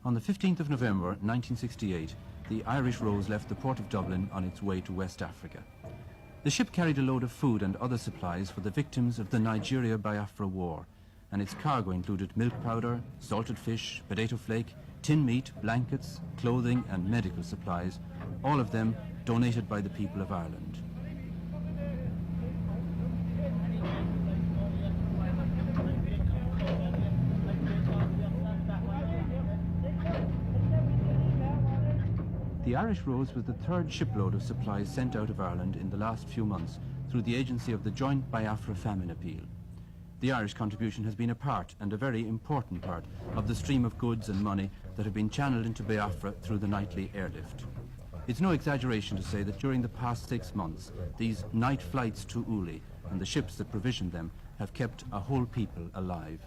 On the 15th of November 1968, the Irish Rose left the port of Dublin on its way to West Africa. The ship carried a load of food and other supplies for the victims of the Nigeria-Biafra War, and its cargo included milk powder, salted fish, potato flake, tin meat, blankets, clothing and medical supplies, all of them donated by the people of Ireland. The Irish Rose was the third shipload of supplies sent out of Ireland in the last few months through the agency of the Joint Biafra Famine Appeal. The Irish contribution has been a part, and a very important part, of the stream of goods and money that have been channeled into Biafra through the nightly airlift. It's no exaggeration to say that during the past 6 months, these night flights to Uli and the ships that provisioned them have kept a whole people alive.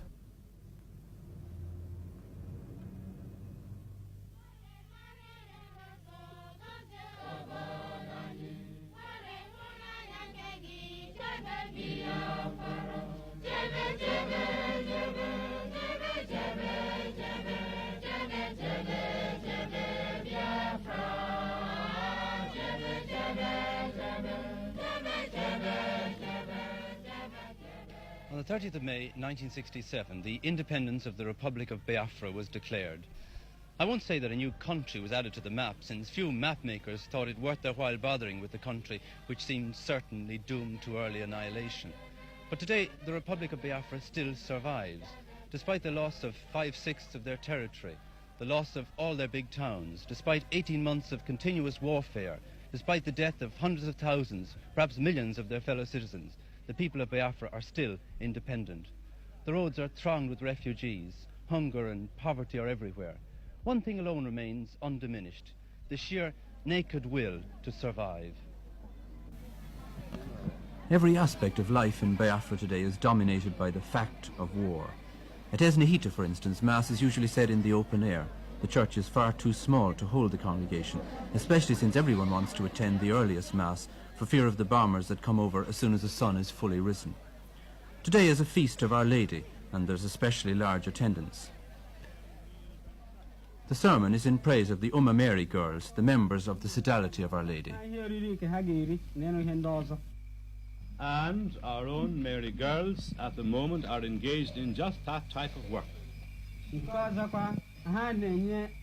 On the 30th of May 1967, the independence of the Republic of Biafra was declared. I won't say that a new country was added to the map, since few map makers thought it worth their while bothering with a country which seemed certainly doomed to early annihilation. But today, the Republic of Biafra still survives, despite the loss of 5/6 of their territory, the loss of all their big towns, despite 18 months of continuous warfare, despite the death of hundreds of thousands, perhaps millions of their fellow citizens. The people of Biafra are still independent. The roads are thronged with refugees. Hunger and poverty are everywhere. One thing alone remains undiminished: the sheer naked will to survive. Every aspect of life in Biafra today is dominated by the fact of war. At Esnahita, for instance, Mass is usually said in the open air. The church is far too small to hold the congregation, especially since everyone wants to attend the earliest Mass for fear of the bombers that come over as soon as the sun is fully risen. Today is a feast of Our Lady, and there's especially large attendance. The sermon is in praise of the Ozioma Mary girls, the members of the Sodality of Our Lady. And our own Mary girls at the moment are engaged in just that type of work.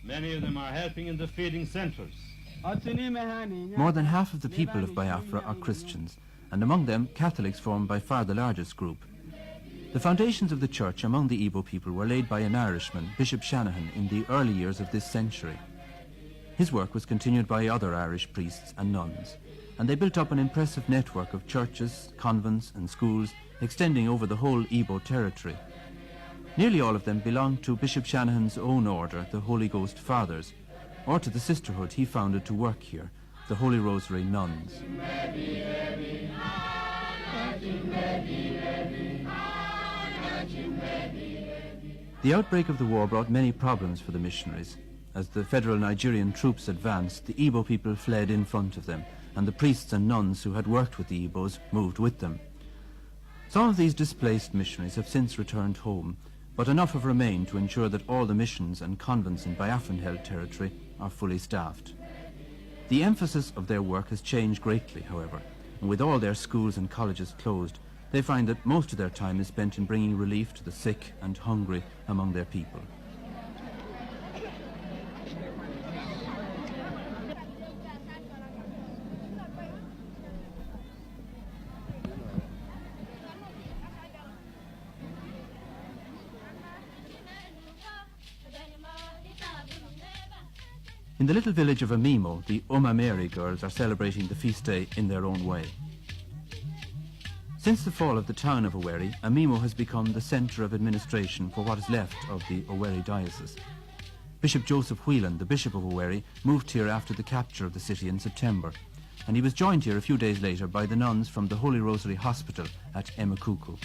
Many of them are helping in the feeding centres. More than half of the people of Biafra are Christians, and among them Catholics form by far the largest group. The foundations of the church among the Igbo people were laid by an Irishman, Bishop Shanahan, in the early years of this century. His work was continued by other Irish priests and nuns, and they built up an impressive network of churches, convents and schools extending over the whole Igbo territory. Nearly all of them belonged to Bishop Shanahan's own order, the Holy Ghost Fathers, or to the sisterhood he founded to work here, the Holy Rosary Nuns. The outbreak of the war brought many problems for the missionaries. As the federal Nigerian troops advanced, the Igbo people fled in front of them, and the priests and nuns who had worked with the Igbos moved with them. Some of these displaced missionaries have since returned home, but enough have remained to ensure that all the missions and convents in Biafran-held territory are fully staffed. The emphasis of their work has changed greatly, however, and with all their schools and colleges closed, they find that most of their time is spent in bringing relief to the sick and hungry among their people. In the little village of Amimo, the Ozioma Mary girls are celebrating the feast day in their own way. Since the fall of the town of Owerri, Amimo has become the centre of administration for what is left of the Owerri diocese. Bishop Joseph Whelan, the Bishop of Owerri, moved here after the capture of the city in September, and he was joined here a few days later by the nuns from the Holy Rosary Hospital at Emekuku.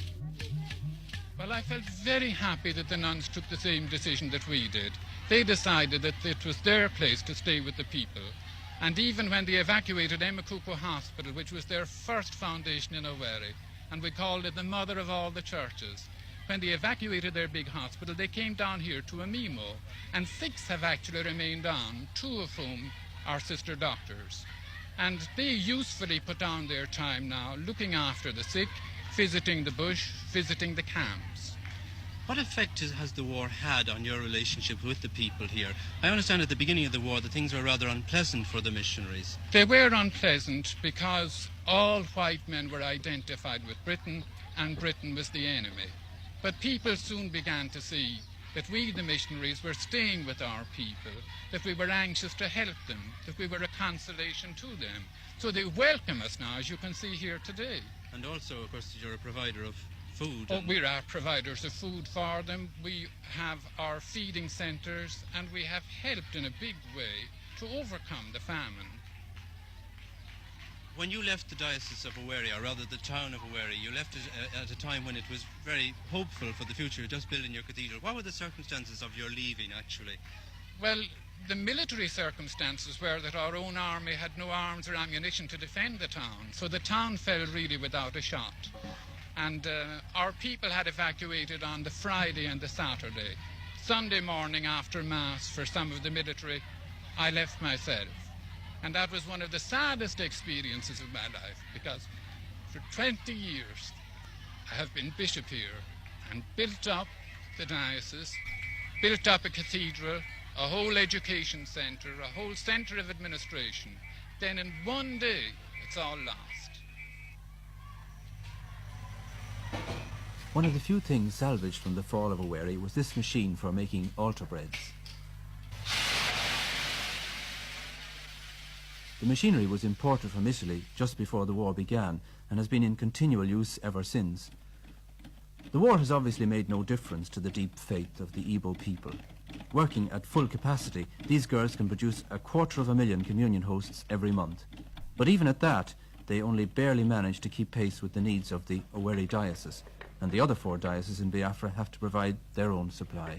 Well, I felt very happy that the nuns took the same decision that we did. They decided that it was their place to stay with the people. And even when they evacuated Emekuku Hospital, which was their first foundation in Owerri, and we called it the mother of all the churches, when they evacuated their big hospital, they came down here to Amimo, and 6 have actually remained on, 2 of whom are sister doctors. And they usefully put down their time now looking after the sick, visiting the bush, visiting the camps. What effect has the war had on your relationship with the people here? I understand at the beginning of the war that things were rather unpleasant for the missionaries. They were unpleasant because all white men were identified with Britain, and Britain was the enemy. But people soon began to see that we, the missionaries, were staying with our people, that we were anxious to help them, that we were a consolation to them. So they welcome us now, as you can see here today. And also, of course, you're a provider of food. Oh, we're our providers of food for them. We have our feeding centres, and we have helped in a big way to overcome the famine. When you left the Diocese of Owerri, or rather the town of Owerri, you left it at a time when it was very hopeful for the future, just building your cathedral. What were the circumstances of your leaving, actually? Well, the military circumstances were that our own army had no arms or ammunition to defend the town, so the town fell really without a shot. And our people had evacuated on the Friday and the Saturday. Sunday morning after Mass, for some of the military, I left myself. And that was one of the saddest experiences of my life, because for 20 years I have been bishop here and built up the diocese, built up a cathedral, a whole education centre, a whole centre of administration. Then in one day it's all lost. One of the few things salvaged from the fall of Owerri was this machine for making altar breads. The machinery was imported from Italy just before the war began and has been in continual use ever since. The war has obviously made no difference to the deep faith of the Igbo people. Working at full capacity, these girls can produce 250,000 communion hosts every month. But even at that, they only barely manage to keep pace with the needs of the Owerri diocese, and the other 4 dioceses in Biafra have to provide their own supply.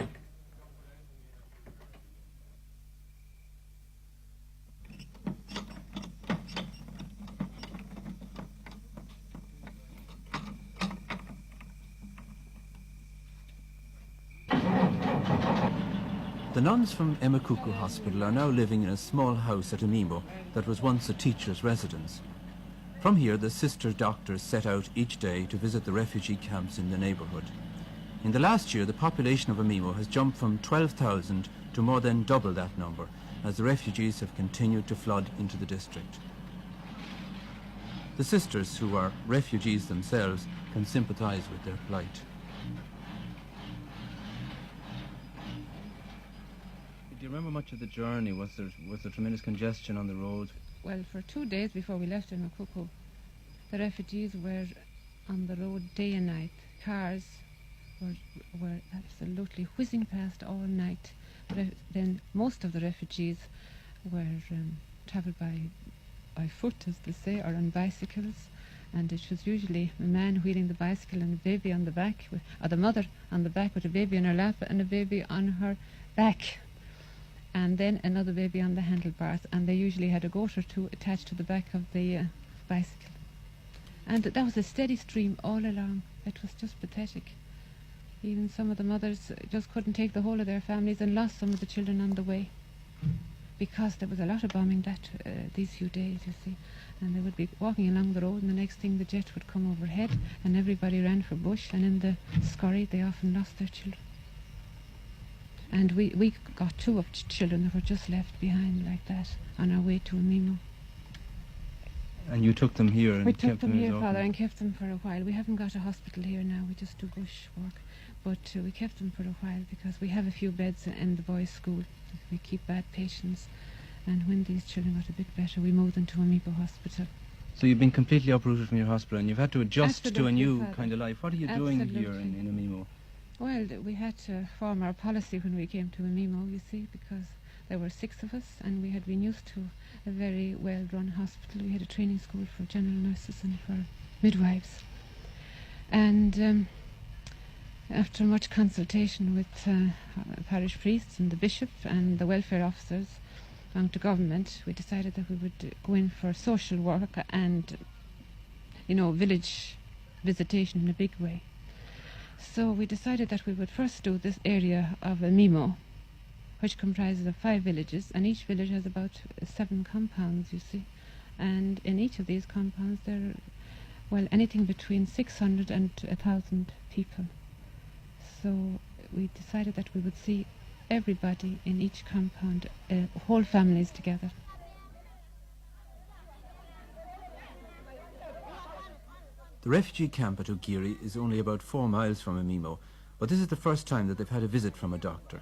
The nuns from Emekuku Hospital are now living in a small house at Amimo that was once a teacher's residence. From here, the sister doctors set out each day to visit the refugee camps in the neighbourhood. In the last year, the population of Amimo has jumped from 12,000 to more than double that number, as the refugees have continued to flood into the district. The sisters, who are refugees themselves, can sympathise with their plight. Do you remember much of the journey? Was there tremendous congestion on the road? Well, for 2 days before we left Emekuku, the refugees were on the road day and night. Cars were absolutely whizzing past all night. Then most of the refugees were travelled by foot, as they say, or on bicycles. And it was usually a man wheeling the bicycle and a baby on the back, or the mother on the back with a baby in her lap and a baby on her back. And then another baby on the handlebars, and they usually had a goat or 2 attached to the back of the bicycle. And that was a steady stream all along. It was just pathetic. Even some of the mothers just couldn't take the whole of their families and lost some of the children on the way, because there was a lot of bombing these few days, you see. And they would be walking along the road, and the next thing the jet would come overhead, and everybody ran for bush, and in the scurry they often lost their children. And we got 2 of children that were just left behind like that on our way to Amimo. And you took them here and we kept took them here, as Father, and kept them for a while. We haven't got a hospital here now, we just do bush work. But we kept them for a while because we have a few beds in the boys' school. We keep bad patients. And when these children got a bit better, we moved them to Amimo Hospital. So you've been completely uprooted from your hospital and you've had to adjust to a Absolutely, new Father. kind of life. What are you doing here in Amimo? Well, we had to form our policy when we came to Amimo, you see, because there were 6 of us and we had been used to a very well-run hospital. We had a training school for general nurses and for midwives. And after much consultation with parish priests and the bishop and the welfare officers belonging to government, we decided that we would go in for social work and, village visitation in a big way. So we decided that we would first do this area of Mimo, which comprises of 5 villages, and each village has about 7 compounds, you see. And in each of these compounds there are, well, anything between 600 and 1,000 people. So we decided that we would see everybody in each compound, whole families together. The refugee camp at Ogiri is only about 4 miles from Amimo, but this is the first time that they've had a visit from a doctor.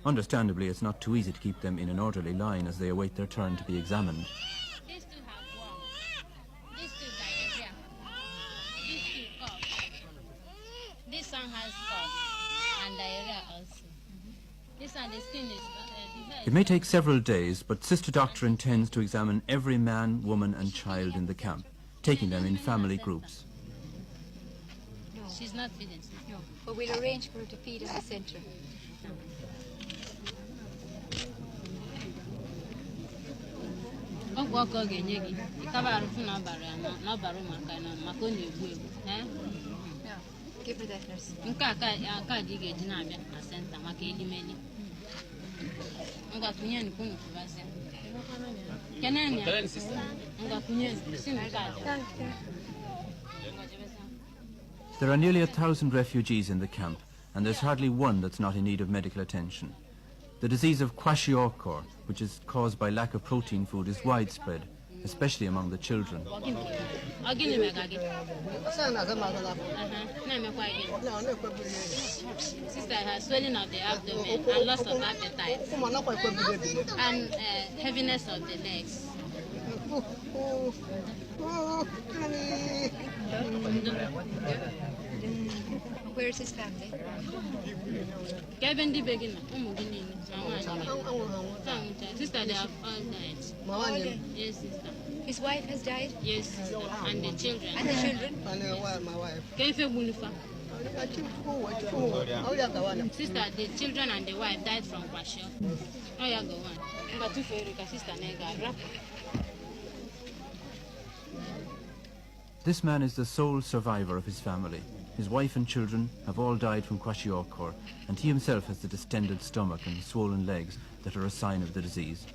Understandably, it's not too easy to keep them in an orderly line as they await their turn to be examined. These two have worm. These two diarrhea. These two cough. This one has cough and diarrhea also. This one, the skin is... It may take several days, but Sister Doctor intends to examine every man, woman and child in the camp, taking them in family groups. She's not feeding. No, but we'll arrange for her to feed in the centre. No, give her that, nurse. There are nearly 1,000 refugees in the camp, and there's hardly one that's not in need of medical attention. The disease of kwashiorkor, which is caused by lack of protein food, is widespread, especially among the children. Sister has swelling of the abdomen and loss of appetite and heaviness of the legs. Where's his family? Sister, they have all died. Yes, sister. His wife has died? Yes, sister. And the children. And the children? Sister, the children and the wife died from kwashiorkor. Oh, yeah, go on. Sister, This man is the sole survivor of his family. His wife and children have all died from kwashiorkor, and he himself has the distended stomach and swollen legs that are a sign of the disease.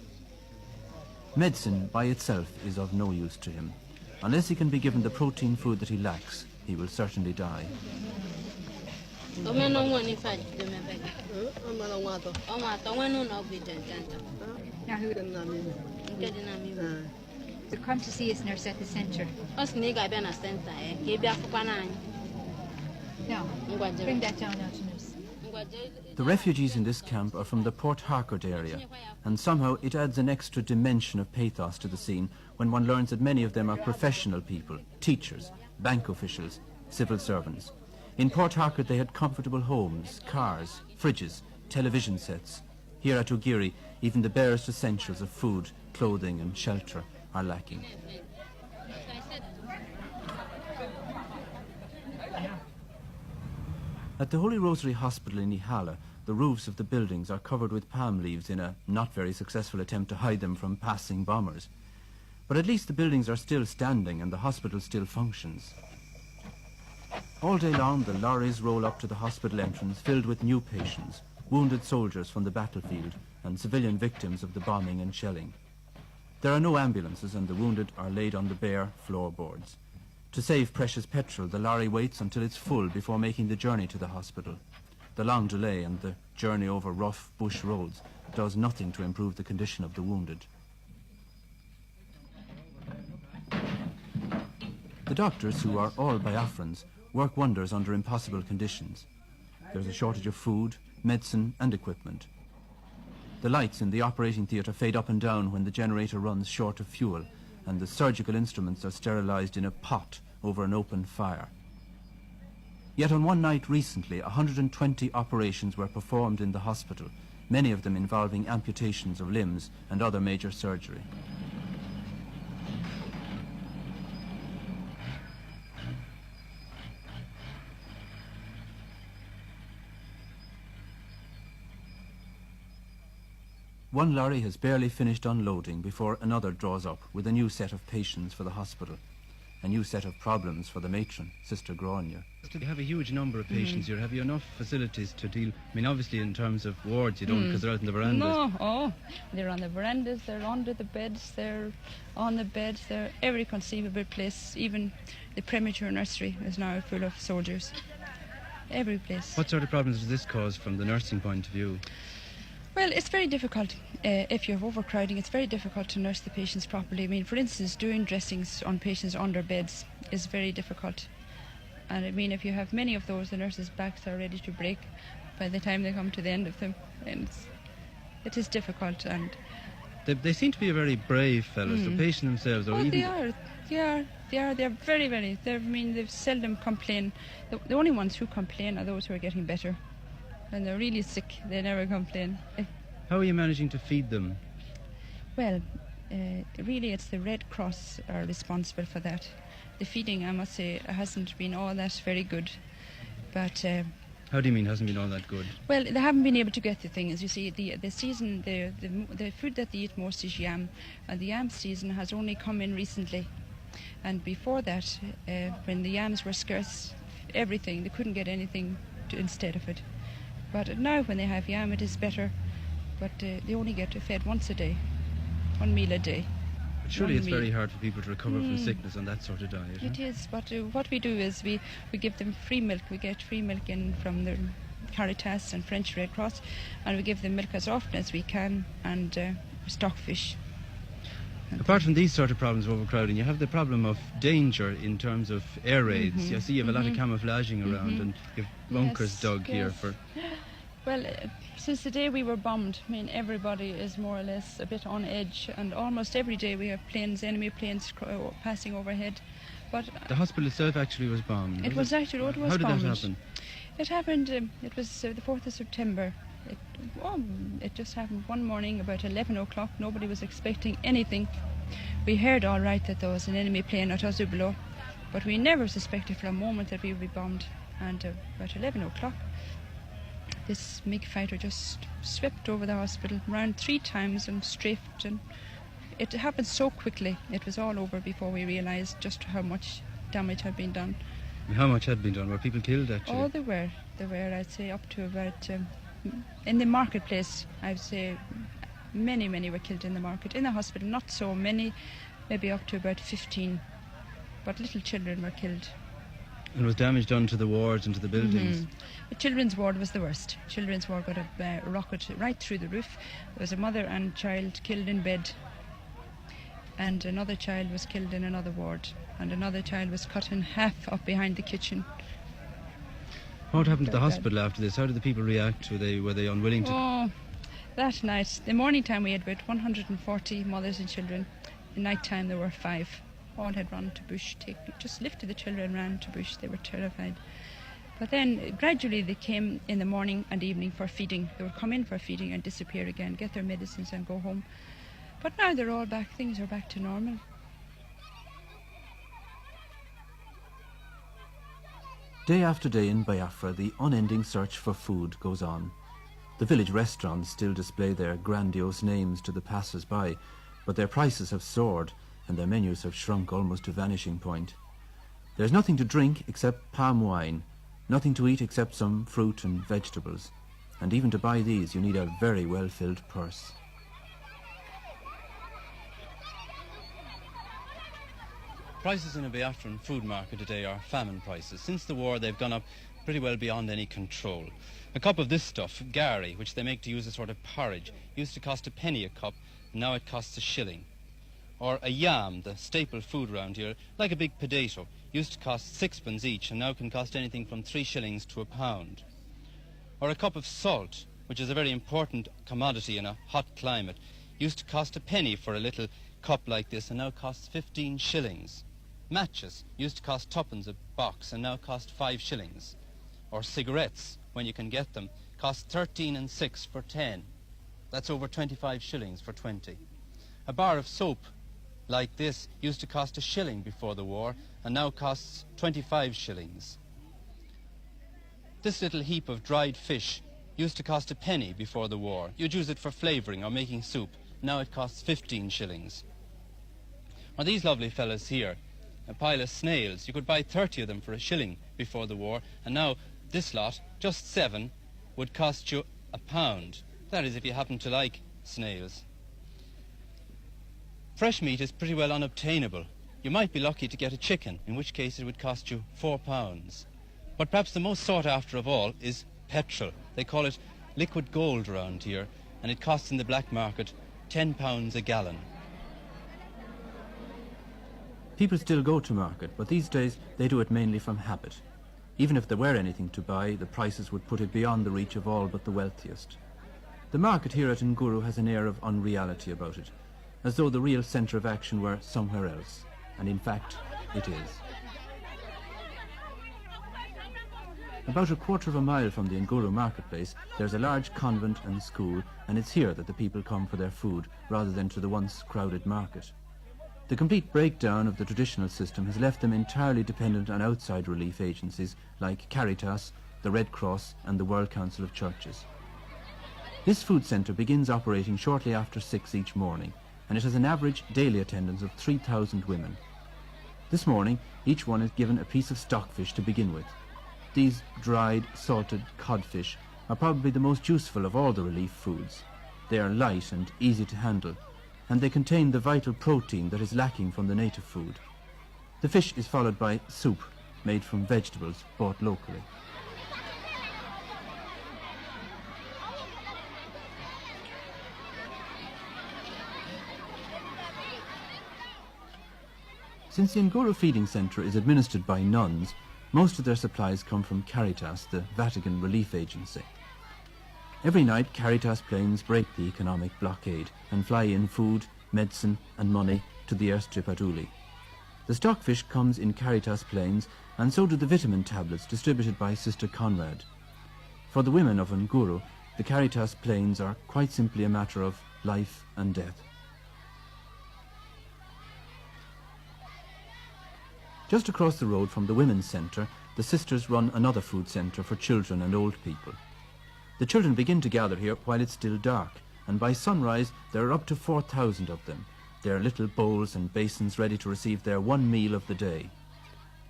Medicine by itself is of no use to him. Unless he can be given the protein food that he lacks, he will certainly die. So come to see us, nurse, at the centre. No, bring that down now to nurse. The refugees in this camp are from the Port Harcourt area, and somehow it adds an extra dimension of pathos to the scene when one learns that many of them are professional people, teachers, bank officials, civil servants. In Port Harcourt they had comfortable homes, cars, fridges, television sets. Here at Ogiri, even the barest essentials of food, clothing and shelter are lacking. At the Holy Rosary Hospital in Ihala, the roofs of the buildings are covered with palm leaves in a not very successful attempt to hide them from passing bombers. But at least the buildings are still standing and the hospital still functions. All day long the lorries roll up to the hospital entrance filled with new patients, wounded soldiers from the battlefield and civilian victims of the bombing and shelling. There are no ambulances and the wounded are laid on the bare floorboards. To save precious petrol, the lorry waits until it's full before making the journey to the hospital. The long delay and the journey over rough bush roads does nothing to improve the condition of the wounded. The doctors, who are all Biafrans, work wonders under impossible conditions. There's a shortage of food, medicine and equipment. The lights in the operating theatre fade up and down when the generator runs short of fuel, and the surgical instruments are sterilized in a pot over an open fire. Yet on one night recently, 120 operations were performed in the hospital, many of them involving amputations of limbs and other major surgery. One lorry has barely finished unloading before another draws up with a new set of patients for the hospital. a new set of problems for the matron, Sister Grania. You have a huge number of patients here. Have you enough facilities to deal? I mean, obviously in terms of wards you don't, because they're out in the verandas. No, they're on the verandas, they're under the beds, they're on the beds, they're every conceivable place. Even the premature nursery is now full of soldiers. Every place. What sort of problems does this cause from the nursing point of view? Well, it's very difficult. If you have overcrowding, it's very difficult to nurse the patients properly. I mean, for instance, doing dressings on patients under beds is very difficult. And I mean, if you have many of those, the nurses' backs are ready to break by the time they come to the end of them. And it is difficult. And They seem to be very brave fellows, the patients themselves. Or even they are. They're very, very. I mean, they seldom complain. The only ones who complain are those who are getting better. When they're really sick, they never complain. How are you managing to feed them? Well, really it's the Red Cross are responsible for that. The feeding, I must say, hasn't been all that very good. But how do you mean hasn't been all that good? well, they haven't been able to get the things. You see, the season, the food that they eat most is yam, and the yam season has only come in recently. And before that, when the yams were scarce, everything, they couldn't get anything instead of it. But now when they have yam, it is better. But they only get fed once a day, one meal a day. But surely it's very hard for people to recover from sickness on that sort of diet. It is, but what we do is we give them free milk. We get free milk in from the Caritas and French Red Cross, and we give them milk as often as we can, and stockfish. Apart from these sort of problems of overcrowding, you have the problem of danger in terms of air raids. You see you have a lot of camouflaging around, and you have bunkers dug here for... Well, since the day we were bombed, I mean, everybody is more or less a bit on edge, and almost every day we have planes, enemy planes passing overhead. But the hospital itself actually was bombed. It was actually bombed. How did that happen? It happened, it was the 4th of September. It just happened one morning about 11 o'clock. Nobody was expecting anything. We heard all right that there was an enemy plane at us below, but we never suspected for a moment that we would be bombed. And about 11 o'clock, this MiG fighter just swept over the hospital, around 3 times and strafed, and it happened so quickly. It was all over before we realised just how much damage had been done. How much had been done? Were people killed actually? Oh, there were. I'd say up to about, in the marketplace, I'd say many were killed in the market. In the hospital, not so many, maybe up to about 15. But little children were killed. And was damage done to the wards and to the buildings? The children's ward was the worst. Children's ward got a rocket right through the roof. There was a mother and child killed in bed, and another child was killed in another ward, and another child was cut in half up behind the kitchen. What happened to the hospital after this? How did the people react? Were they unwilling to... Oh, that night, the morning time we had about 140 mothers and children. The night time there were 5. All had run to bush, just lifted the children, ran to bush. They were terrified. But then gradually they came in the morning and evening for feeding. They would come in for feeding and disappear again, get their medicines and go home. But now they're all back, things are back to normal. Day after day in Biafra, the unending search for food goes on. The village restaurants still display their grandiose names to the passers-by, but their prices have soared and their menus have shrunk almost to vanishing point. There's nothing to drink except palm wine, nothing to eat except some fruit and vegetables, and even to buy these you need a very well-filled purse. Prices in a Biafran food market today are famine prices. Since the war they've gone up pretty well beyond any control. A cup of this stuff, gari, which they make to use a sort of porridge, used to cost a penny a cup, and now it costs a shilling. Or a yam, the staple food around here, like a big potato, used to cost 6pence each and now can cost anything from 3 shillings to £1. Or a cup of salt, which is a very important commodity in a hot climate, used to cost a penny for a little cup like this and now costs 15 shillings. Matches used to cost 2pence a box and now cost 5 shillings. Or cigarettes, when you can get them, cost 13 and 6 for 10. That's over 25 shillings for 20. A bar of soap like this used to cost a shilling before the war and now costs 25 shillings. This little heap of dried fish used to cost a penny before the war. You'd use it for flavouring or making soup. Now it costs 15 shillings. Or these lovely fellas here, a pile of snails. You could buy 30 of them for a shilling before the war, and now this lot, just 7, would cost you £1. That is, if you happen to like snails. Fresh meat is pretty well unobtainable. You might be lucky to get a chicken, in which case it would cost you £4. But perhaps the most sought after of all is petrol. They call it liquid gold around here, and it costs in the black market £10 a gallon. People still go to market, but these days they do it mainly from habit. Even if there were anything to buy, the prices would put it beyond the reach of all but the wealthiest. The market here at Nguru has an air of unreality about it, as though the real centre of action were somewhere else, and in fact it is. About a quarter of a mile from the Nguru marketplace there's a large convent and school, and it's here that the people come for their food rather than to the once crowded market. The complete breakdown of the traditional system has left them entirely dependent on outside relief agencies like Caritas, the Red Cross and the World Council of Churches. This food centre begins operating shortly after 6 each morning, and it has an average daily attendance of 3,000 women. This morning each one is given a piece of stockfish to begin with. These dried, salted codfish are probably the most useful of all the relief foods. They are light and easy to handle, and they contain the vital protein that is lacking from the native food. The fish is followed by soup made from vegetables bought locally. Since the Nguru feeding centre is administered by nuns, most of their supplies come from Caritas, the Vatican relief agency. Every night Caritas planes break the economic blockade and fly in food, medicine and money to the airstrip at Uli. The stockfish comes in Caritas planes, and so do the vitamin tablets distributed by Sister Conrad. For the women of Nguru, the Caritas planes are quite simply a matter of life and death. Just across the road from the women's centre, the sisters run another food centre for children and old people. The children begin to gather here while it's still dark, and by sunrise there are up to 4,000 of them, their little bowls and basins ready to receive their one meal of the day.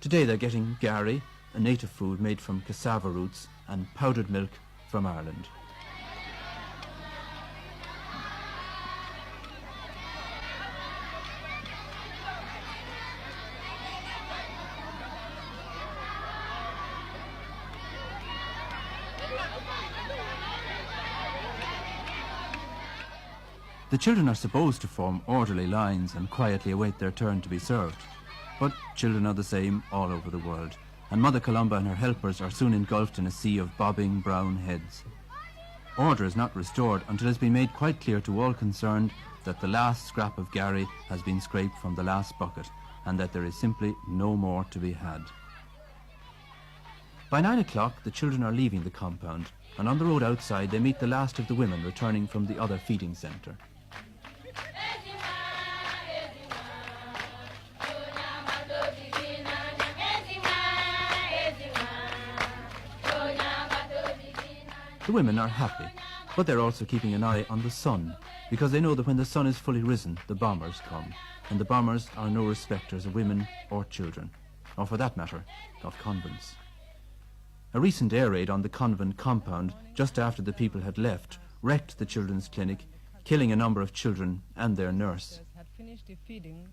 Today they're getting gari, a native food made from cassava roots, and powdered milk from Ireland. The children are supposed to form orderly lines and quietly await their turn to be served. But children are the same all over the world, and Mother Columba and her helpers are soon engulfed in a sea of bobbing brown heads. Order is not restored until it has been made quite clear to all concerned that the last scrap of gari has been scraped from the last bucket, and that there is simply no more to be had. By 9 o'clock the children are leaving the compound, and on the road outside they meet the last of the women returning from the other feeding centre. The women are happy, but they're also keeping an eye on the sun, because they know that when the sun is fully risen, the bombers come, and the bombers are no respecters of women or children, or for that matter, of convents. A recent air raid on the convent compound, just after the people had left, wrecked the children's clinic, killing a number of children and their nurse. Had finished the feeding.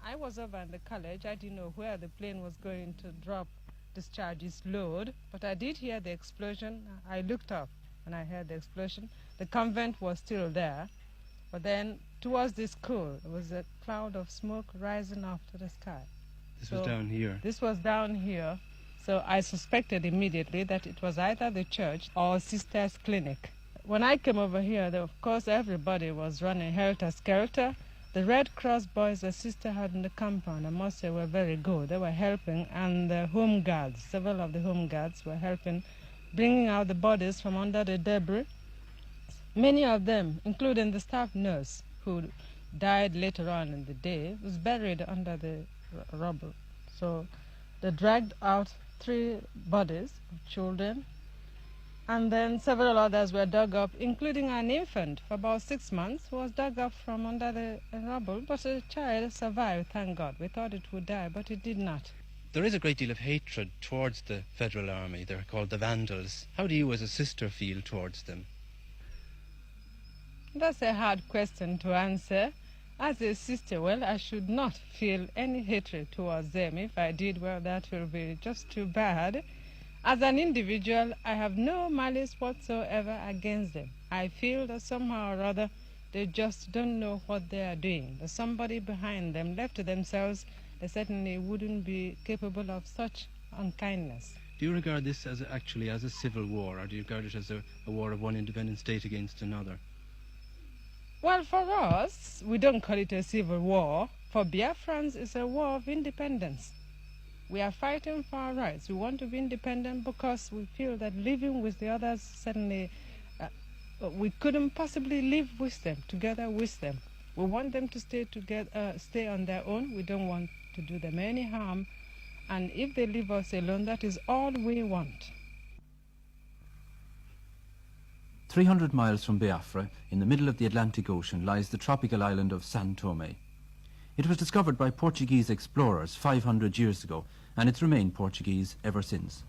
I was over in the college. I didn't know where the plane was going to discharge its load, but I did hear the explosion. I looked up and I heard the explosion. The convent was still there, but then towards the school there was a cloud of smoke rising up to the sky. This was down here? This was down here, so I suspected immediately that it was either the church or Sister's clinic. When I came over here, of course everybody was running helter-skelter. The Red Cross boys the sister had in the compound, I must say, were very good. They were helping, and the home guards, several of the home guards were helping, bringing out the bodies from under the debris. Many of them, including the staff nurse, who died later on in the day, was buried under the rubble. So they dragged out 3 bodies of children, And then several others were dug up, including an infant for about 6 months who was dug up from under the rubble. But the child survived, thank God. We thought it would die, but it did not. There is a great deal of hatred towards the Federal Army. They're called the Vandals. How do you as a sister feel towards them? That's a hard question to answer. As a sister, well, I should not feel any hatred towards them. If I did, well, that will be just too bad. As an individual, I have no malice whatsoever against them. I feel that somehow or other they just don't know what they are doing. There's somebody behind them. Left to themselves, they certainly wouldn't be capable of such unkindness. Do you regard this as actually as a civil war, or do you regard it as a war of one independent state against another? Well, for us, we don't call it a civil war. For Biafrans, it's a war of independence. We are fighting for our rights. We want to be independent because we feel that living with the others, certainly, we couldn't possibly live with them, together with them. We want them to stay together, stay on their own. We don't want to do them any harm. And if they leave us alone, that is all we want. 300 miles from Biafra, in the middle of the Atlantic Ocean, lies the tropical island of São Tomé. It was discovered by Portuguese explorers 500 years ago, and it's remained Portuguese ever since.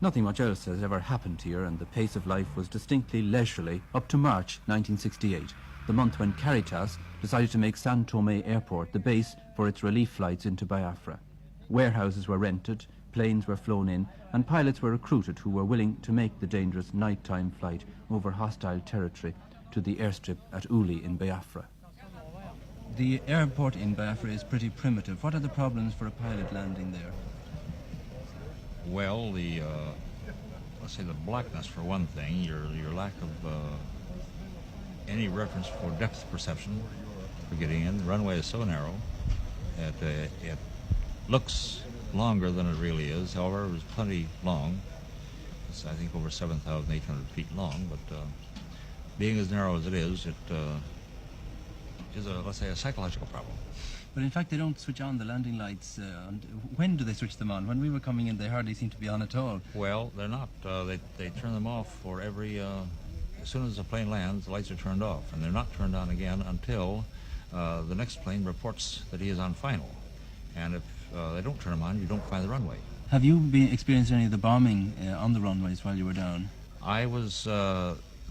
Nothing much else has ever happened here, and the pace of life was distinctly leisurely up to March 1968, the month when Caritas decided to make São Tomé Airport the base for its relief flights into Biafra. Warehouses were rented, planes were flown in, and pilots were recruited who were willing to make the dangerous nighttime flight over hostile territory to the airstrip at Uli in Biafra. The airport in Biafra is pretty primitive. What are the problems for a pilot landing there? Well, let's say the blackness for one thing, your lack of any reference for depth perception for getting in. The runway is so narrow that it looks longer than it really is. However, it was plenty long. It's, I think, over 7,800 feet long, but being as narrow as it is a, let's say, a psychological problem. But in fact, they don't switch on the landing lights. When do they switch them on? When we were coming in, they hardly seemed to be on at all. Well, they're not. They turn them off for every... as soon as the plane lands, the lights are turned off, and they're not turned on again until the next plane reports that he is on final. And if they don't turn them on, you don't find the runway. Have you been experienced any of the bombing on the runways while you were down? I was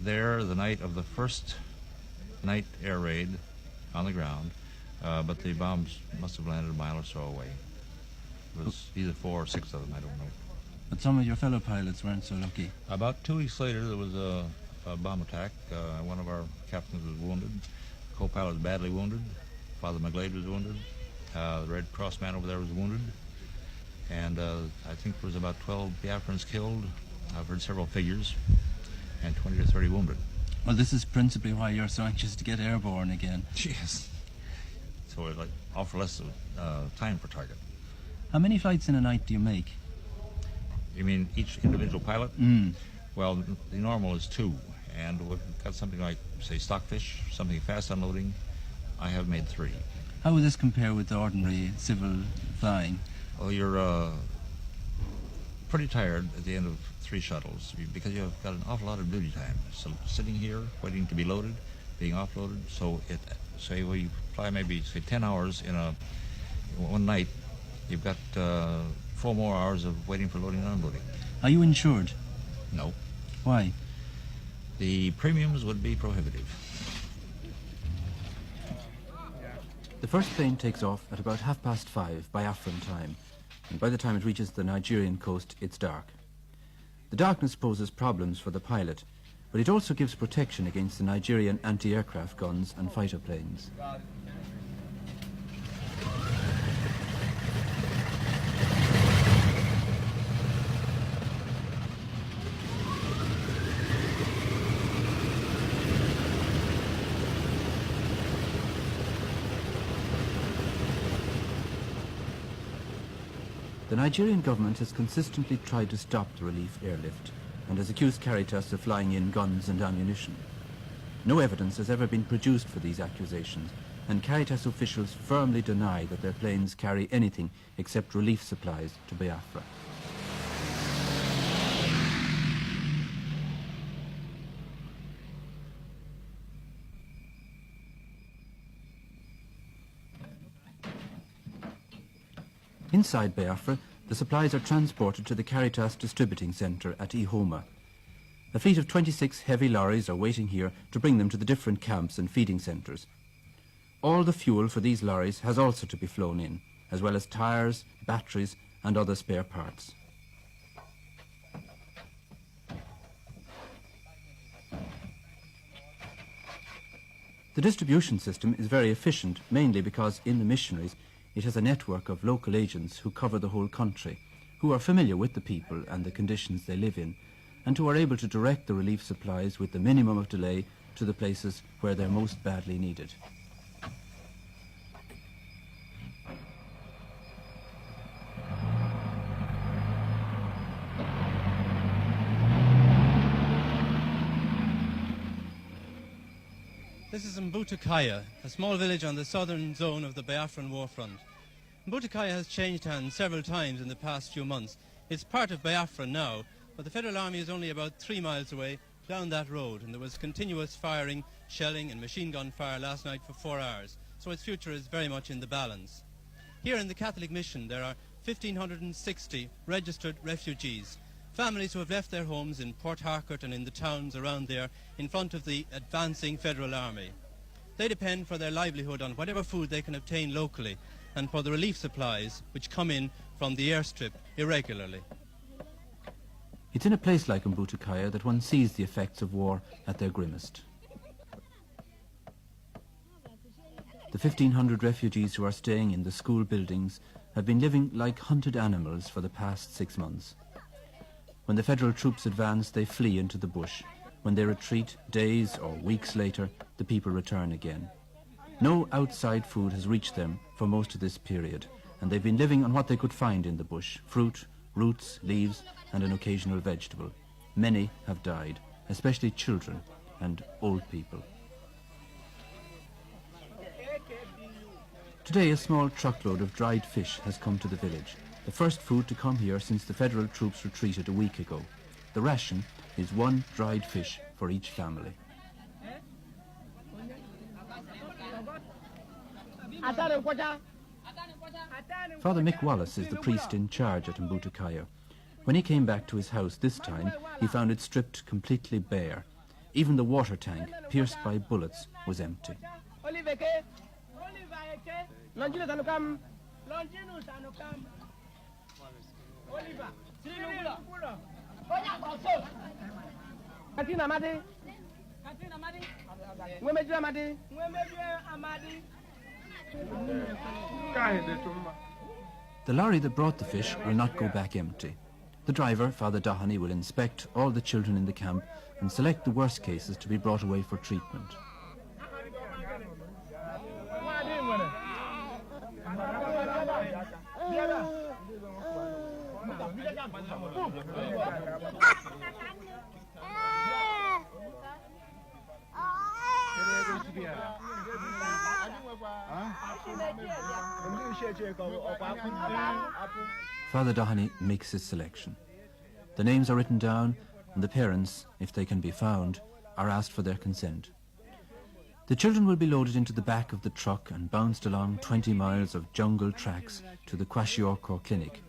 there the night of the first night air raid on the ground, but the bombs must have landed a mile or so away. It was either 4 or 6 of them, I don't know. But some of your fellow pilots weren't so lucky. About 2 weeks later, there was a bomb attack. One of our captains was wounded. The co-pilot was badly wounded. Father McGlade was wounded. The Red Cross man over there was wounded. And I think there was about 12 Biafrans killed. I've heard several figures. And 20 to 30 wounded. Well, this is principally why you're so anxious to get airborne again. Yes. So it offer less time for target. How many flights in a night do you make? You mean each individual pilot? Well, the normal is 2. And we've got something like, say, stockfish, something fast unloading. I have made 3. How would this compare with ordinary civil flying? Well, you're pretty tired at the end of 3 shuttles because you've got an awful lot of duty time. So sitting here, waiting to be loaded, being offloaded. So say we fly maybe, say, 10 hours in one night, you've got 4 more hours of waiting for loading and unloading. Are you insured? No. Why? The premiums would be prohibitive. The first plane takes off at about 5:30 Biafran time, and by the time it reaches the Nigerian coast, it's dark. The darkness poses problems for the pilot, but it also gives protection against the Nigerian anti-aircraft guns and fighter planes. The Nigerian government has consistently tried to stop the relief airlift and has accused Caritas of flying in guns and ammunition. No evidence has ever been produced for these accusations, and Caritas officials firmly deny that their planes carry anything except relief supplies to Biafra. Inside Biafra, the supplies are transported to the Caritas Distributing Centre at Ihoma. A fleet of 26 heavy lorries are waiting here to bring them to the different camps and feeding centres. All the fuel for these lorries has also to be flown in, as well as tyres, batteries and other spare parts. The distribution system is very efficient, mainly because in the missionaries it has a network of local agents who cover the whole country, who are familiar with the people and the conditions they live in, and who are able to direct the relief supplies with the minimum of delay to the places where they're most badly needed. This is Mbutukaya, a small village on the southern zone of the Biafran war front. Mbutukaya has changed hands several times in the past few months. It's part of Biafra now, but the Federal Army is only about 3 miles away down that road, and there was continuous firing, shelling and machine gun fire last night for 4 hours, so its future is very much in the balance. Here in the Catholic Mission there are 1,560 registered refugees, families who have left their homes in Port Harcourt and in the towns around there in front of the advancing Federal Army. They depend for their livelihood on whatever food they can obtain locally and for the relief supplies which come in from the airstrip irregularly. It's in a place like Mbutukaya that one sees the effects of war at their grimmest. The 1,500 refugees who are staying in the school buildings have been living like hunted animals for the past 6 months. When the federal troops advance, they flee into the bush. When they retreat, days or weeks later, the people return again. No outside food has reached them for most of this period, and they've been living on what they could find in the bush: fruit, roots, leaves, and an occasional vegetable. Many have died, especially children and old people. Today, a small truckload of dried fish has come to the village, the first food to come here since the federal troops retreated a week ago. The ration is 1 dried fish for each family. Father Mick Wallace is the priest in charge at Mbutukaya. When he came back to his house this time, he found it stripped completely bare. Even the water tank, pierced by bullets, was empty. The lorry that brought the fish will not go back empty. The driver, Father Doheny, will inspect all the children in the camp and select the worst cases to be brought away for treatment. Father Doheny makes his selection. The names are written down, and the parents, if they can be found, are asked for their consent. The children will be loaded into the back of the truck and bounced along 20 miles of jungle tracks to the Kwashiorkor clinic.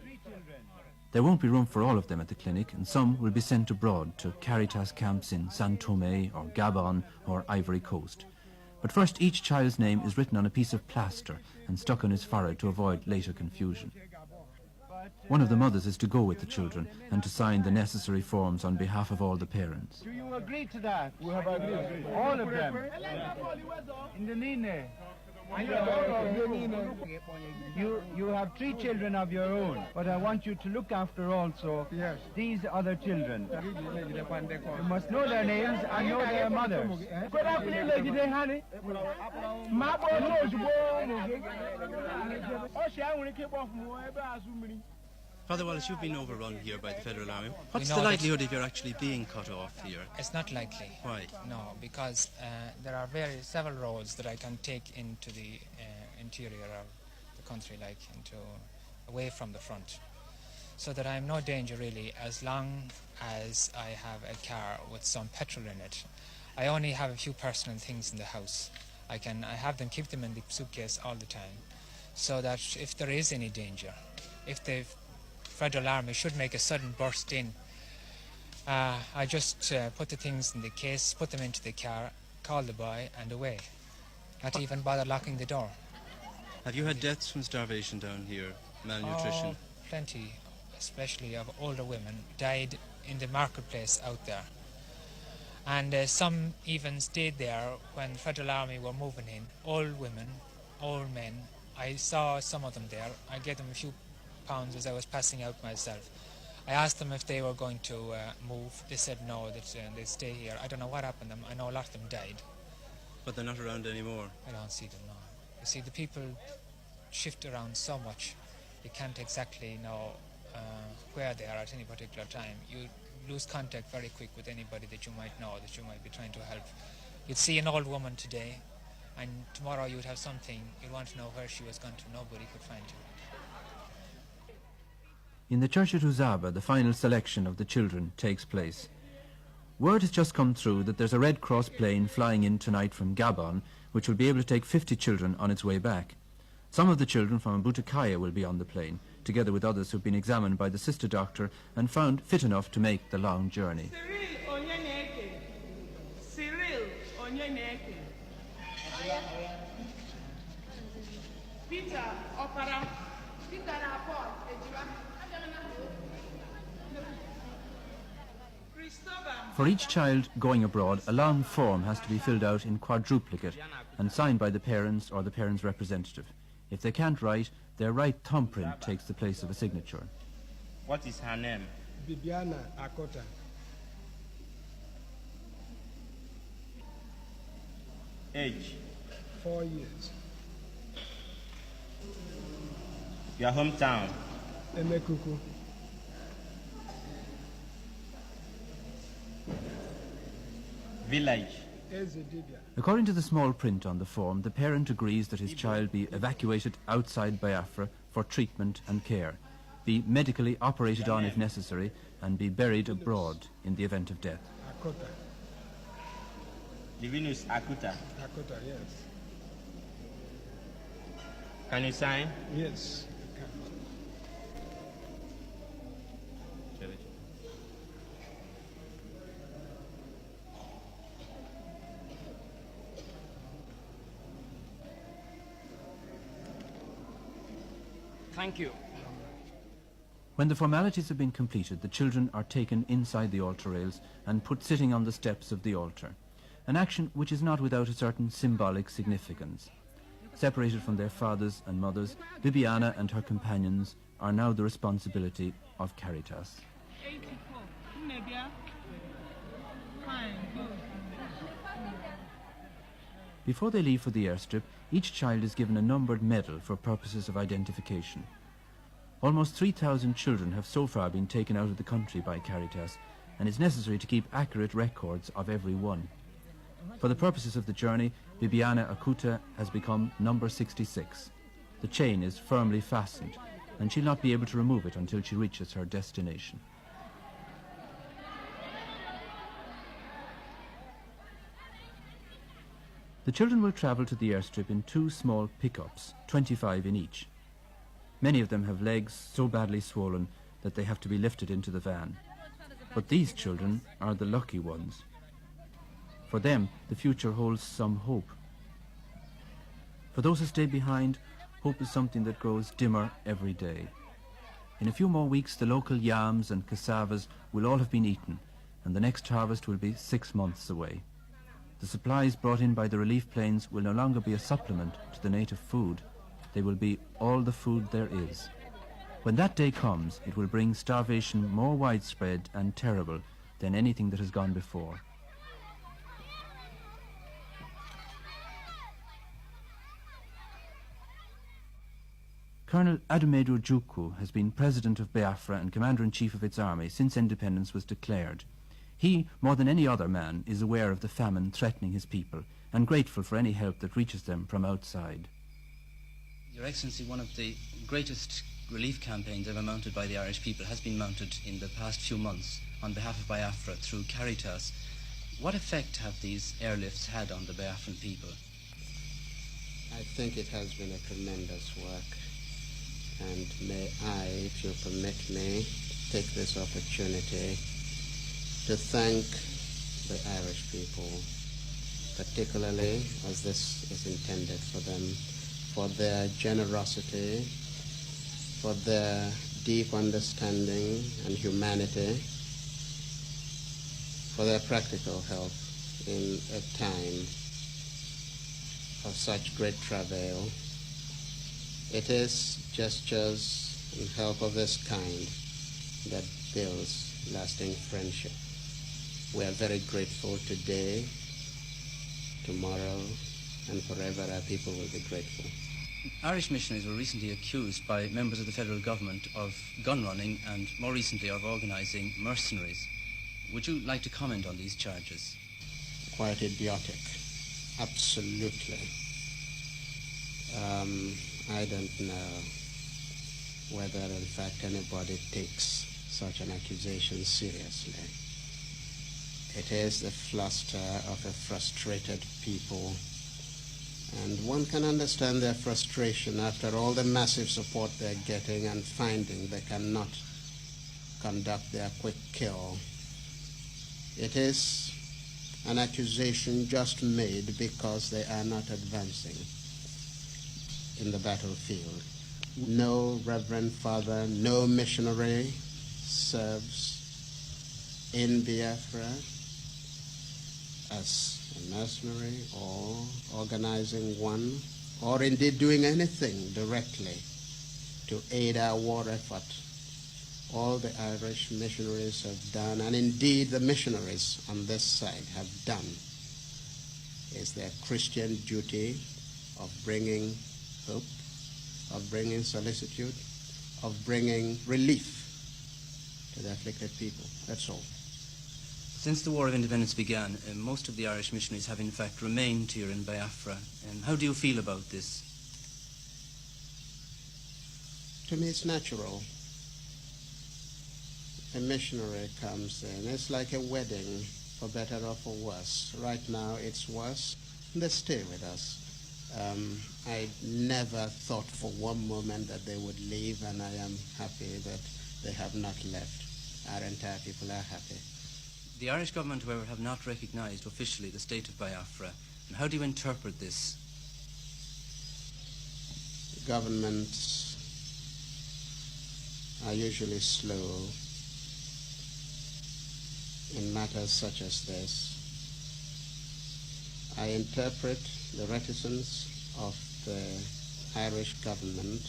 There won't be room for all of them at the clinic, and some will be sent abroad to Caritas camps in San Tome or Gabon or Ivory Coast. But first, each child's name is written on a piece of plaster and stuck on his forehead to avoid later confusion. One of the mothers is to go with the children and to sign the necessary forms on behalf of all the parents. Do you agree to that? We have agreed. All of them. In the Nine. You have 3 children of your own, but I want you to look after also these other children. You must know their names and know their mothers. Father Wallace, you've been overrun here by the Federal Army. What's the likelihood of you're actually being cut off here? It's not likely. Why? No, because there are several roads that I can take into the interior of the country, like away from the front, so that I'm no danger really, as long as I have a car with some petrol in it. I only have a few personal things in the house. I have them, keep them in the suitcase all the time, so that if there is any danger, if the Federal Army should make a sudden burst in, I just put the things in the case, put them into the car, call the boy, and away. Not even bother locking the door. Have you had deaths from starvation down here, malnutrition? Oh, plenty, especially of older women, died in the marketplace out there. And some even stayed there when the Federal Army were moving in. Old women, old men. I saw some of them there. I gave them a few pounds as I was passing out myself. I asked them if they were going to move. They said no, that they'd stay here. I don't know what happened to them. I know a lot of them died. But they're not around anymore? I don't see them, no. You see, the people shift around so much, you can't exactly know where they are at any particular time. You lose contact very quick with anybody that you might know, that you might be trying to help. You'd see an old woman today, and tomorrow you'd have something, you'd want to know where she was gone to, nobody could find her. In the church at Uzaba, the final selection of the children takes place. Word has just come through that there's a Red Cross plane flying in tonight from Gabon, which will be able to take 50 children on its way back. Some of the children from Butakaya will be on the plane, together with others who've been examined by the sister doctor and found fit enough to make the long journey. For each child going abroad, a long form has to be filled out in quadruplicate and signed by the parents or the parents' representative. If they can't write, their right thumbprint takes the place of a signature. What is her name? Bibiana Akota. Age? 4 years. Your hometown? Emekuku. Village? According to the small print on the form, the parent agrees that his child be evacuated outside Biafra for treatment and care, be medically operated on if necessary, and be buried abroad in the event of death. Akota. Divinus Akuta? Akota, yes. Can you sign? Yes. Thank you. When the formalities have been completed, the children are taken inside the altar rails and put sitting on the steps of the altar, an action which is not without a certain symbolic significance. Separated from their fathers and mothers, Bibiana and her companions are now the responsibility of Caritas. 84. Fine, good. Before they leave for the airstrip, each child is given a numbered medal for purposes of identification. Almost 3,000 children have so far been taken out of the country by Caritas, and it's necessary to keep accurate records of every one. For the purposes of the journey, Bibiana Akuta has become number 66. The chain is firmly fastened, and she'll not be able to remove it until she reaches her destination. The children will travel to the airstrip in 2 small pickups, 25 in each. Many of them have legs so badly swollen that they have to be lifted into the van. But these children are the lucky ones. For them, the future holds some hope. For those who stay behind, hope is something that grows dimmer every day. In a few more weeks, the local yams and cassavas will all have been eaten, and the next harvest will be 6 months away. The supplies brought in by the relief planes will no longer be a supplement to the native food. They will be all the food there is. When that day comes, it will bring starvation more widespread and terrible than anything that has gone before. Colonel Adumedu Ejiogu has been president of Biafra and commander-in-chief of its army since independence was declared. He, more than any other man, is aware of the famine threatening his people and grateful for any help that reaches them from outside. Your Excellency, one of the greatest relief campaigns ever mounted by the Irish people has been mounted in the past few months on behalf of Biafra through Caritas. What effect have these airlifts had on the Biafran people? I think it has been a tremendous work. And may I, if you permit me, take this opportunity to thank the Irish people, particularly as this is intended for them, for their generosity, for their deep understanding and humanity, for their practical help in a time of such great travail. It is gestures and help of this kind that builds lasting friendship. We are very grateful today, tomorrow, and forever our people will be grateful. Irish missionaries were recently accused by members of the federal government of gun running and more recently of organising mercenaries. Would you like to comment on these charges? Quite idiotic. Absolutely. I don't know whether in fact anybody takes such an accusation seriously. It is the fluster of a frustrated people, and one can understand their frustration after all the massive support they're getting and finding they cannot conduct their quick kill. It is an accusation just made because they are not advancing in the battlefield. No Reverend Father, no missionary serves in Biafra as a mercenary or organizing one, or indeed doing anything directly to aid our war effort. All the Irish missionaries have done, and indeed the missionaries on this side have done, is their Christian duty of bringing hope, of bringing solicitude, of bringing relief to the afflicted people. That's all. Since the War of Independence began, most of the Irish missionaries have in fact remained here in Biafra. How do you feel about this? To me, it's natural. A missionary comes in. It's like a wedding, for better or for worse. Right now, it's worse. They stay with us. I never thought for one moment that they would leave, and I am happy that they have not left. Our entire people are happy. The Irish government, however, have not recognised officially the state of Biafra. And how do you interpret this? Governments are usually slow in matters such as this. I interpret the reticence of the Irish government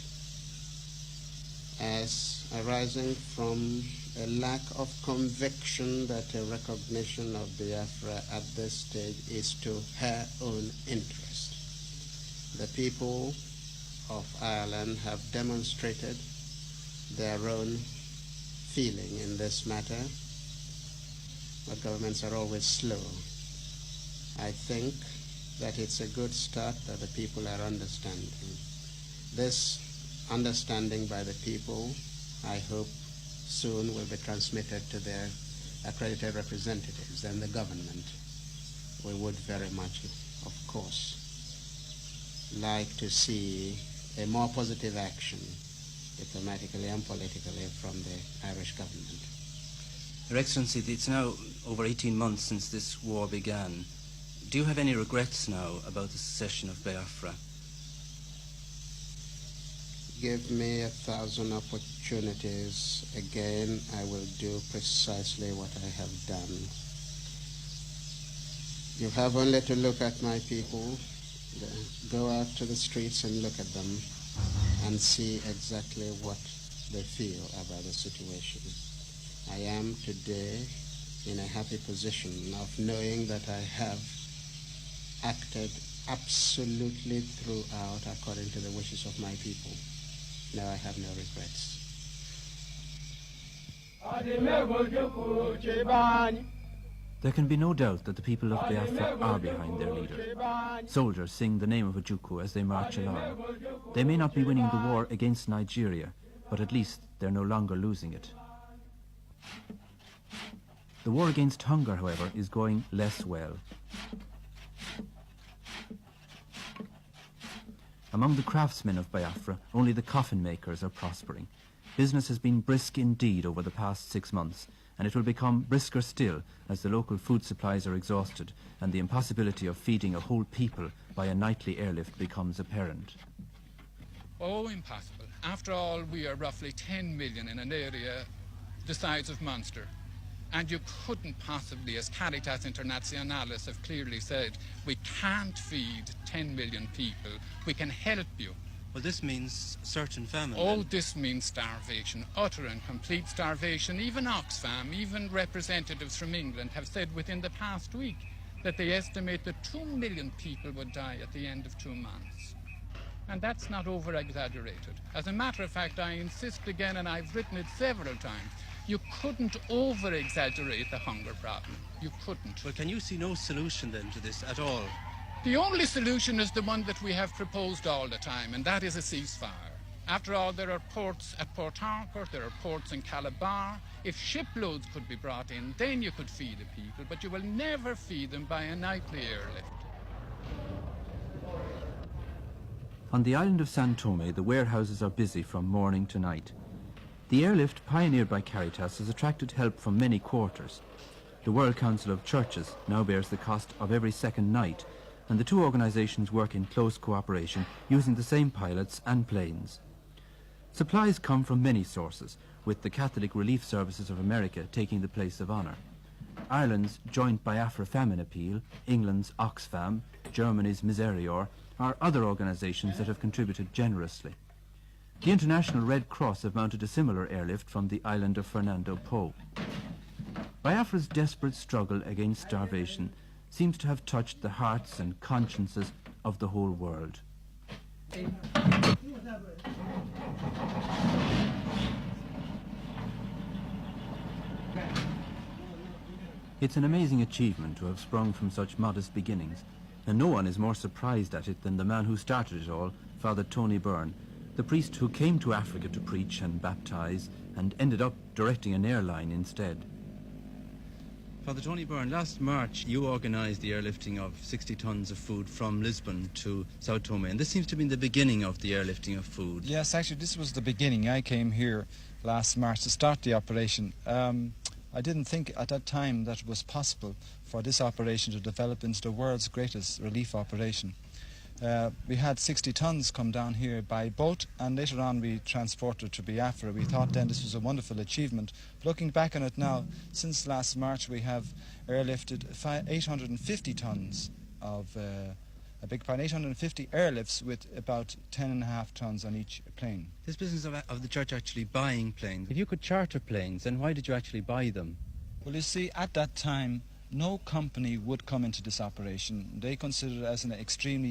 as arising from a lack of conviction that a recognition of Biafra at this stage is to her own interest. The people of Ireland have demonstrated their own feeling in this matter, but governments are always slow. I think that it's a good start that the people are understanding. This understanding by the people, I hope, soon will be transmitted to their accredited representatives and the government. We would very much, of course, like to see a more positive action, diplomatically and politically, from the Irish government. Your Excellency, it's now over 18 months since this war began. Do you have any regrets now about the secession of Biafra? Give me 1,000 opportunities again, I will do precisely what I have done. You have only to look at my people, go out to the streets and look at them and see exactly what they feel about the situation. I am today in a happy position of knowing that I have acted absolutely throughout according to the wishes of my people. No, I have no regrets. There can be no doubt that the people of Biafra are behind their leader. Soldiers sing the name of Ejiogu as they march along. They may not be winning the war against Nigeria, but at least they're no longer losing it. The war against hunger, however, is going less well. Among the craftsmen of Biafra, only the coffin makers are prospering. Business has been brisk indeed over the past 6 months, and it will become brisker still as the local food supplies are exhausted and the impossibility of feeding a whole people by a nightly airlift becomes apparent. Oh, impossible. After all, we are roughly 10 million in an area the size of Munster. And you couldn't possibly, as Caritas Internationalis have clearly said, we can't feed 10 million people. We can help you. Well, this means certain famine. Oh, this means starvation, utter and complete starvation. Even Oxfam, even representatives from England have said within the past week that they estimate that 2 million people would die at the end of 2 months. And that's not over-exaggerated. As a matter of fact, I insist again, and I've written it several times, you couldn't over-exaggerate the hunger problem. You couldn't. Well, can you see no solution then to this at all? The only solution is the one that we have proposed all the time, and that is a ceasefire. After all, there are ports at Port Harcourt, there are ports in Calabar. If shiploads could be brought in, then you could feed the people, but you will never feed them by a nightly airlift. On the island of San Tome, the warehouses are busy from morning to night. The airlift pioneered by Caritas has attracted help from many quarters. The World Council of Churches now bears the cost of every second night, and the two organisations work in close cooperation using the same pilots and planes. Supplies come from many sources, with the Catholic Relief Services of America taking the place of honour. Ireland's joint Biafra famine appeal, England's Oxfam, Germany's Miserior are other organisations that have contributed generously. The International Red Cross have mounted a similar airlift from the island of Fernando Po. Biafra's desperate struggle against starvation seems to have touched the hearts and consciences of the whole world. It's an amazing achievement to have sprung from such modest beginnings, and no one is more surprised at it than the man who started it all, Father Tony Byrne, the priest who came to Africa to preach and baptize and ended up directing an airline instead. Father Tony Byrne, last March you organised the airlifting of 60 tonnes of food from Lisbon to Sao Tome, and this seems to be the beginning of the airlifting of food. Yes, actually this was the beginning. I came here last March to start the operation. I didn't think at that time that it was possible for this operation to develop into the world's greatest relief operation. We had 60 tonnes come down here by boat, and later on we transported to Biafra. We thought then this was a wonderful achievement. Looking back on it now, since last March we have airlifted 850 tonnes of, 850 airlifts with about 10.5 tonnes on each plane. This business of the church actually buying planes, if you could charter planes, then why did you actually buy them? Well, you see, at that time, no company would come into this operation. They considered it as an extremely